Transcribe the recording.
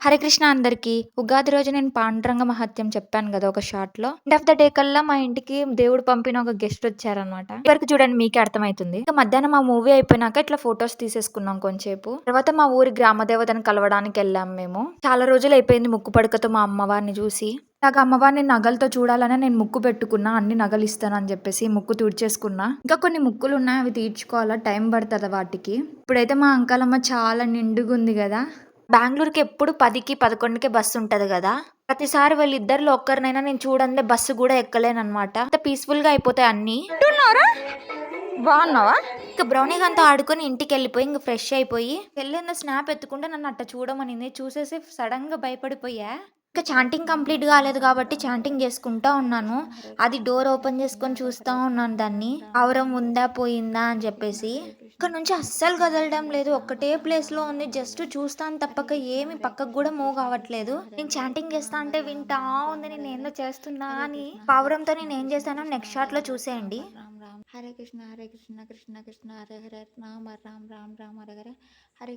హరే కృష్ణ అందరికి. ఉగాది రోజు నేను పాండురంగ మహత్యం చెప్పాను గదా! ఒక షార్ట్‌లో. ఎండ్ ఆఫ్ ద డే కల్లా మా ఇంటికి దేవుడు పంపిన ఒక గెస్ట్ వచ్చారనమాట. వరకు చూడండి మీకే అర్థమైతుంది. ఇక మధ్యాహ్నం ఆ మూవీ అయిపోయినాక ఇట్లా ఫోటోస్ తీసేసుకున్నాం కొంచేపు. తర్వాత మా ఊరి గ్రామ దేవతని కలవడానికెళ్ళాం మేము. చాలా రోజులయిపోయింది ముక్కు పుడకతో మా అమ్మవారిని చూసి. ఇలాగ అమ్మవారిని నగలతో చూడాలని నేను ముక్కు పెట్టుకున్నా. అన్ని నగలిస్తానని జెప్పేసి ముక్కు తుడిచేసుకున్నా. ఇంకా కొన్ని ముక్కులున్నాయి అవి తీర్చుకోవాలా. టైం పడతది వాటికి. ఇప్పుడైతే మా అంకాలమ్మ చాలా నిండుగుంది గదా! బెంగుళూరుకి ఎప్పుడు 10కి, 11కే బస్సుంటది గదా! ప్రతిసారి వీళ్ళిద్దరిలో ఒక్కరినైనా నేను చూడందే బస్సు గూడా ఎక్కలేననమాట. అంత పీస్‌ఫుల్‌గా అయిపోతాయి అన్నీ. ఎట్టున్నావురా? బావున్నావా? ఇక బ్రౌనీ గానితో ఆడుకొని ఇంటికెళ్ళిపోయి ఇంక ఫ్రెష్ అయిపోయి, చెల్లేందో స్నాప్ ఎత్తుకుంటే నన్ను అట్ట చూడమనింది. చూసేసి సడెన్‌గా భయపడిపోయా. ఇంకా చాంటింగ్ కంప్లీట్ గాలేదు గాబట్టి చాంటింగ్ జేసుకుంటా ఉన్నాను. అది డోర్ ఓపెన్ జేసుకొని చూస్తా ఉన్నాను దాన్ని. పావురం ఉందా? పోయిందా? అని జెప్పేసి. అక్కడి నుంచి అస్సలు కదలడం లేదు. ఒక్కటే ప్లేస్‌లో ఉంది. జస్ట్ చూస్తాను తప్పక ఏమి పక్కకు గూడా మూవ్ కావట్లేదు. నేను చాంటింగ్ చేస్తా అంటే వింటా ఉంది. నేనేందో చేస్తున్నా అని. పావురంతో నేనేం చేశానో నెక్స్ట్ షాట్‌లో చూసేయండి. హరే కృష్ణ కృష్ణ కృష్ణ హరే హరే రామ రామ రామ రామ హరే హరే హరే